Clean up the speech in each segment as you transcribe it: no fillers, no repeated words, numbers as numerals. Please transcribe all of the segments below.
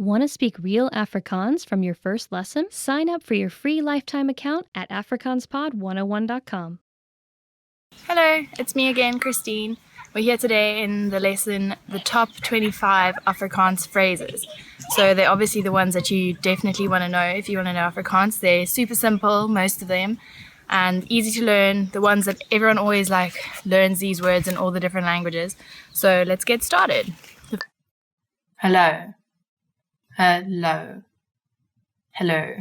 Want to speak real Afrikaans from your first lesson? Sign up for your free lifetime account at afrikaanspod101.com. Hello, it's me again, Christine. We're here today in the lesson, the top 25 Afrikaans phrases. So they're obviously the ones that you definitely want to know if you want to know Afrikaans. They're super simple, most of them, and easy to learn. The ones that everyone always learns these words in all the different languages. So let's get started. Hello. Hello. Hello.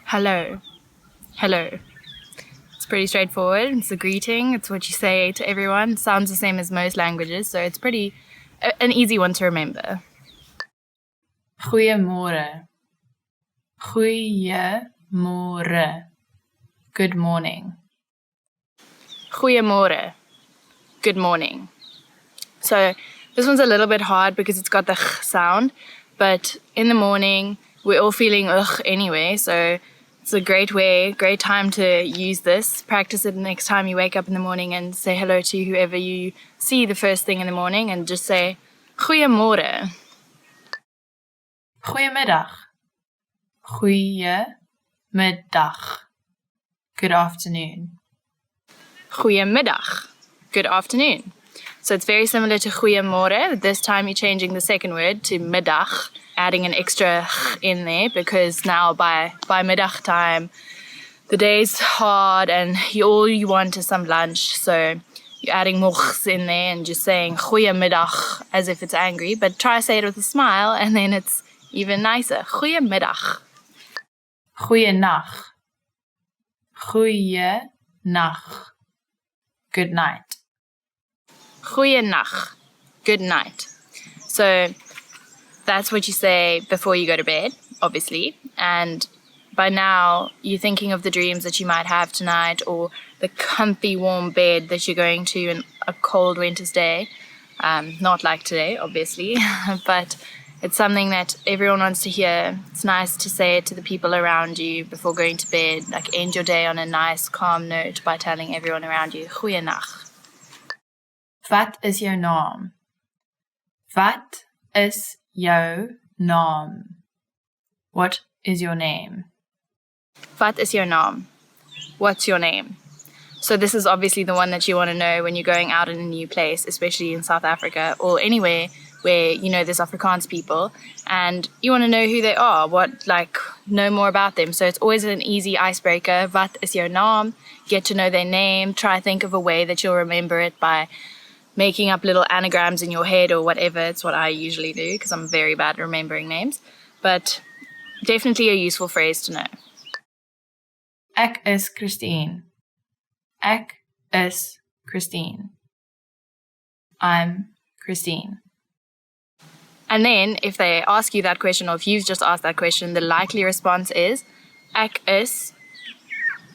Hello. Hello. It's pretty straightforward. It's a greeting. It's what you say to everyone. It sounds the same as most languages, so it's an easy one to remember. Goeiemorgen. Goeiemorgen. Good morning. Goeiemorgen. Good morning. So this one's a little bit hard because it's got the ch sound, but in the morning we're all feeling ugh anyway, so it's a great time to use this. Practice it next time you wake up in the morning and say hello to whoever you see the first thing in the morning and just say goeiemorgen. Goeiemiddag. Goeiemiddag. Good afternoon. Goeiemiddag. Good afternoon. So it's very similar to goeiemorgen. This time you're changing the second word to middag, adding an extra ch in there because now by middag time, the day's hard and all you want is some lunch. So you're adding more ch's in there and just saying goeiemiddag as if it's angry, but try to say it with a smile and then it's even nicer. Goeiemiddag. Goeienacht. Goeienacht. Good night. Goeienacht. Good night. So that's what you say before you go to bed, obviously. And by now, you're thinking of the dreams that you might have tonight or the comfy warm bed that you're going to in a cold winter's day. Not like today, obviously, but it's something that everyone wants to hear. It's nice to say it to the people around you before going to bed. End your day on a nice, calm note by telling everyone around you, goeienacht. Wat is jou naam? Wat is jou naam? What is your name? Wat is jou naam? What's your name? So this is obviously the one that you want to know when you're going out in a new place, especially in South Africa or anywhere where you know there's Afrikaans people and you want to know who they are, know more about them. So it's always an easy icebreaker. Wat is jou naam? Get to know their name. Try to think of a way that you'll remember it by making up little anagrams in your head or whatever. It's what I usually do because I'm very bad at remembering names. But definitely a useful phrase to know. Ek is Christine. Ek is Christine. I'm Christine. And then if they ask you that question or if you've just asked that question, the likely response is Ek is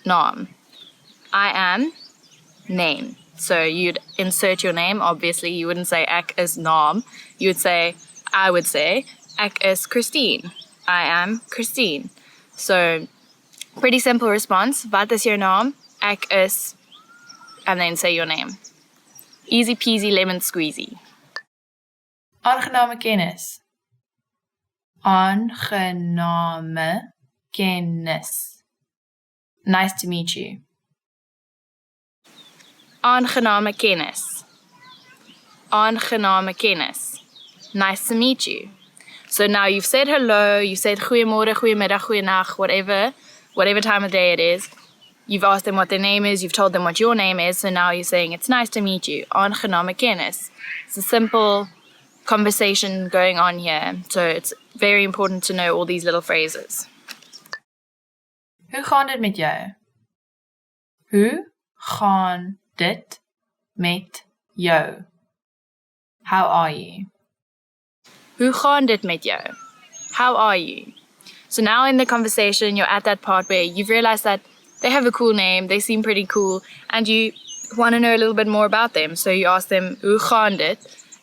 naam. I am name. So you'd insert your name, obviously. You wouldn't say Ek is naam. I would say Ek is Christine. I am Christine. So pretty simple response. Wat is jou naam? Ek is, and then say your name. Easy peasy lemon squeezy. Aangename kennis. Aangename kennis. Nice to meet you. Aangename kennis. Aangename kennis. Nice to meet you. So now you've said hello, you've said goeiemorgen, goeiemiddag, goeienacht, whatever time of day it is. You've asked them what their name is, you've told them what your name is, so now you're saying it's nice to meet you. Aangename kennis. It's a simple conversation going on here, so it's very important to know all these little phrases. Hoe gaan dit met jou? Hoe gaan dit met jou? How are you? Hoe gaan dit met jou? How are you? So now in the conversation, you're at that part where you've realized that they have a cool name, they seem pretty cool, and you want to know a little bit more about them. So you ask them, hoe gaan dit?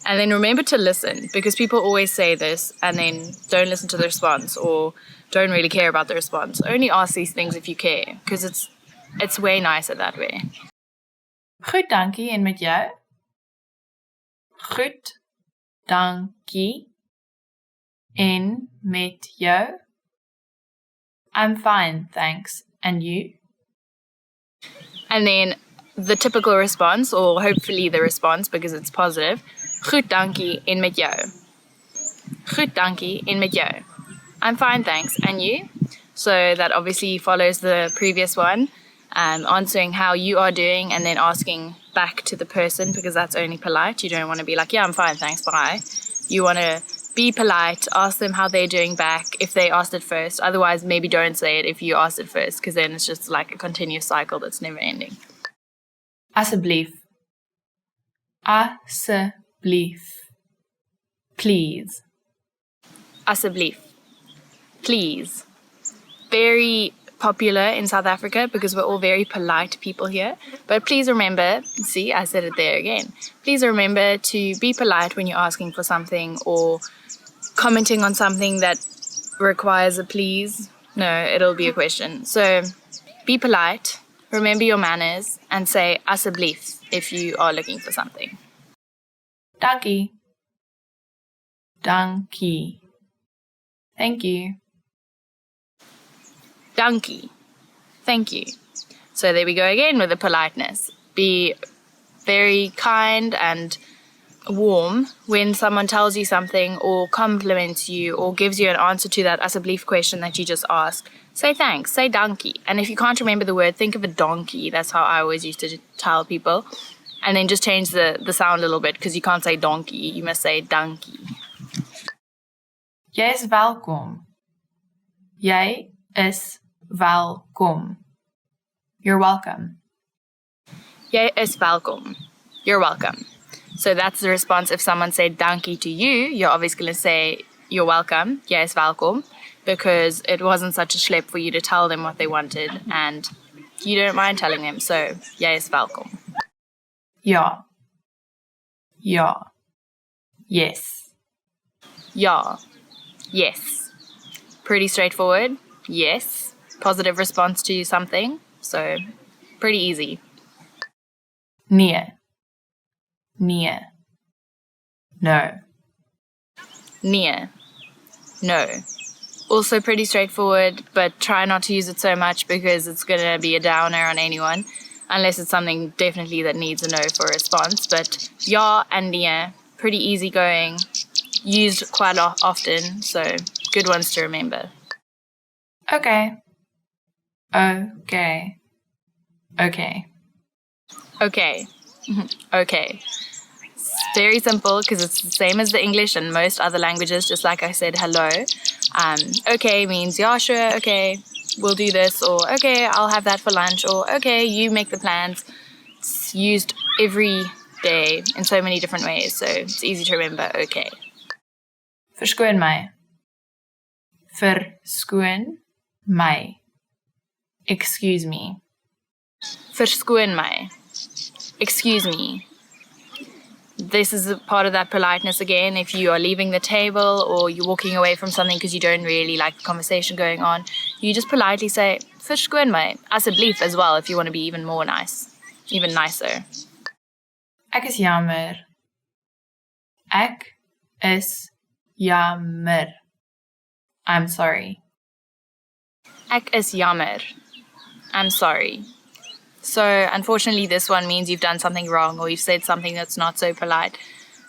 And then remember to listen, because people always say this and then don't listen to the response or don't really care about the response. Only ask these things if you care, because it's way nicer that way. Goed, dankie. En met jou? Goed, dankie. En met jou? I'm fine, thanks. And you? And then the typical response, or hopefully the response because it's positive, goed dankie en met jou. Goed dankie en met jou. I'm fine, thanks. And you? So that obviously follows the previous one, answering how you are doing and then asking back to the person because that's only polite. You don't want to be like, yeah, I'm fine, thanks, bye. You want to be polite, ask them how they're doing back if they asked it first. Otherwise, maybe don't say it if you asked it first because then it's just like a continuous cycle that's never ending. Asseblief. Asseblief. Please. Asseblief. Please. Very popular in South Africa because we're all very polite people here. But please remember, see, I said it there again. Please remember to be polite when you're asking for something or commenting on something that requires a please. No, it'll be a question. So be polite, remember your manners, and say asseblief if you are looking for something. Dankie. Dankie. Thank you. Dankie. Thank you. So there we go again with the politeness. Be very kind and warm when someone tells you something or compliments you or gives you an answer to that asseblief question that you just asked. Say thanks, say dankie. And if you can't remember the word, think of a donkey. That's how I always used to tell people. And then just change the sound a little bit because you can't say donkey. You must say dankie. Jy is welkom. Jy is welkom. You're welcome. Jy is welkom. You're welcome. So that's the response if someone said dankie to you, you're obviously going to say you're welcome, jy is welkom, because it wasn't such a schlep for you to tell them what they wanted and you don't mind telling them, so jy is welkom. Ja. Ja. Yes. Ja. Yes. Pretty straightforward. Yes. Positive response to something, so pretty easy. Nee. Nee. No. Nee. No. Also pretty straightforward, but try not to use it so much because it's going to be a downer on anyone, unless it's something definitely that needs a no for a response. But ja and nee, pretty easygoing, used quite often, so good ones to remember. Okay. Okay. Okay. Okay. Okay. It's very simple because it's the same as the English and most other languages, just like I said, hello. Okay means, yeah, sure, okay, we'll do this, or okay, I'll have that for lunch, or okay, you make the plans. It's used every day in so many different ways, so it's easy to remember, okay. Verskoon my. Verskoon my. Excuse me. Verskoon my. Excuse me. This is a part of that politeness again. If you are leaving the table or you're walking away from something because you don't really like the conversation going on, you just politely say, verskoon my, asseblief as well if you want to be even more nice, even nicer. Ek is jammer. Ek is jammer. I'm sorry. Ek is jammer. I'm sorry. So unfortunately this one means you've done something wrong or you've said something that's not so polite.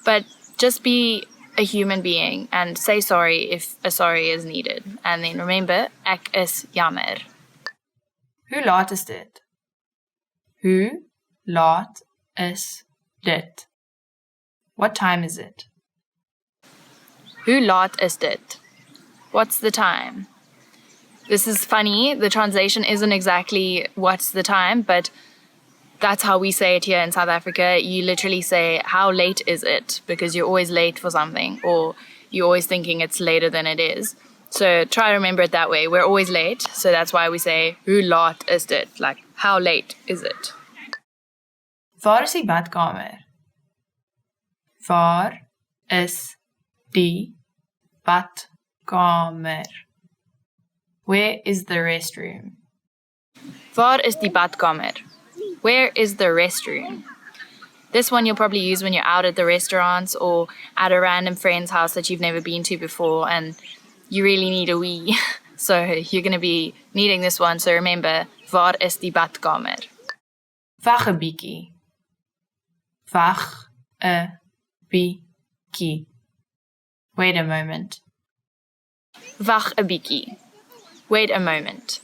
But just be a human being and say sorry if a sorry is needed. And then remember, ek is jammer. Hoe laat is dit? Hoe laat is dit? What time is it? Hoe laat is dit? What's the time? This is funny. The translation isn't exactly what's the time, but that's how we say it here in South Africa. You literally say, how late is it? Because you're always late for something, or you're always thinking it's later than it is. So try to remember it that way. We're always late, so that's why we say, hoe laat is dit? Like, how late is it? Waar is die badkamer? Waar is die badkamer? Where is the restroom? Waar is die badkamer? Where is the restroom? This one you'll probably use when you're out at the restaurants or at a random friend's house that you've never been to before and you really need a wee. So you're going to be needing this one. So remember, waar is die badkamer? Wag 'n bietjie. Wag 'n bietjie. Wait a moment. Wag 'n bietjie. Wait a moment.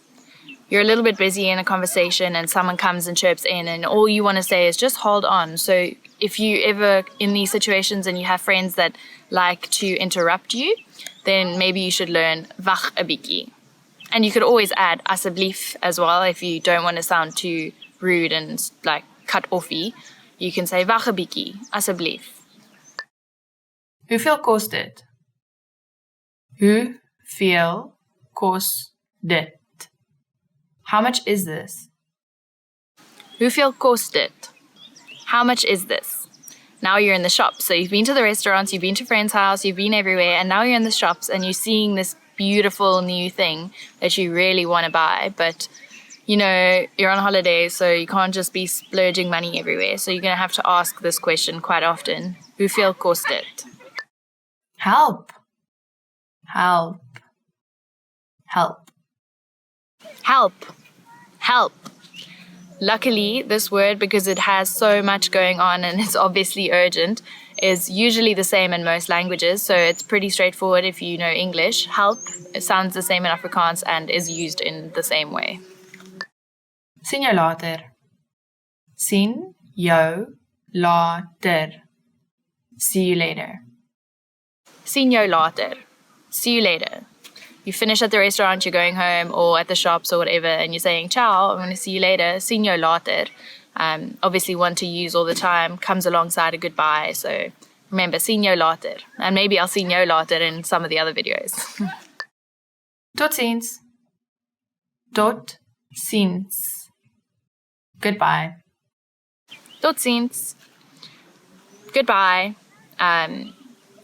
You're a little bit busy in a conversation and someone comes and chirps in and all you want to say is just hold on. So if you ever in these situations and you have friends that like to interrupt you, then maybe you should learn wag 'n bietjie. And you could always add asseblief as well if you don't want to sound too rude and like cut offy. You can say wag 'n bietjie, asseblief. Hoeveel kos dit? Hoeveel kos dit? How much is this? Hoeveel kost dit? How much is this? Now you're in the shops. So you've been to the restaurants, you've been to friends' house, you've been everywhere, and now you're in the shops and you're seeing this beautiful new thing that you really want to buy. But, you know, you're on holiday, so you can't just be splurging money everywhere. So you're going to have to ask this question quite often. Hoeveel kost dit? Help. Help. Help. Help. Help. Luckily, this word, because it has so much going on and it's obviously urgent, is usually the same in most languages. So it's pretty straightforward if you know English. Help sounds the same in Afrikaans and is used in the same way. Sien jou later. Sien jou later. See you later. Sien jou later. See you later. You finish at the restaurant, you're going home, or at the shops or whatever, and you're saying, ciao, I'm going to see you later, sien jou later. Obviously one to use all the time, comes alongside a goodbye, so remember, sien jou later. And maybe I'll sien jou later in some of the other videos. Tot ziens. Tot ziens. Goodbye. Tot ziens. Goodbye.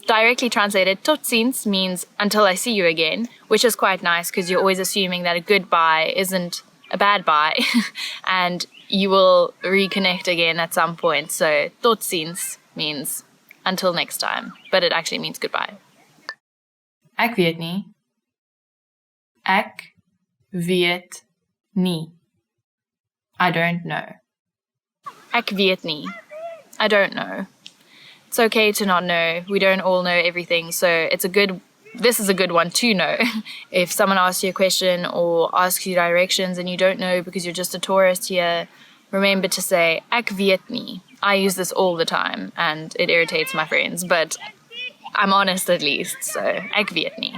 Directly translated, tot ziens means until I see you again, which is quite nice because you're always assuming that a goodbye isn't a bad bye and you will reconnect again at some point. So tot ziens means until next time, but it actually means goodbye. Ek weet nie. Ek weet nie. I don't know. Ek weet nie. I don't know. It's okay to not know. We don't all know everything, so this is a good one to know. If someone asks you a question or asks you directions and you don't know because you're just a tourist here, remember to say, ek weet nie. I use this all the time and it irritates my friends, but I'm honest at least, so ek weet nie.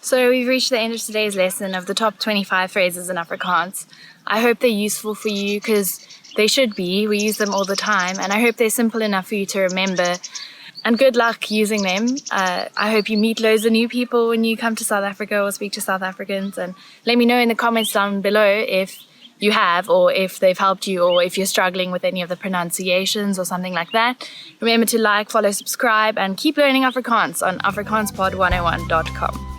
So we've reached the end of today's lesson of the top 25 phrases in Afrikaans. I hope they're useful for you because they should be. We use them all the time, and I hope they're simple enough for you to remember. And good luck using them. I hope you meet loads of new people when you come to South Africa or speak to South Africans. And let me know in the comments down below if you have, or if they've helped you, or if you're struggling with any of the pronunciations or something like that. Remember to like, follow, subscribe, and keep learning Afrikaans on afrikaanspod101.com.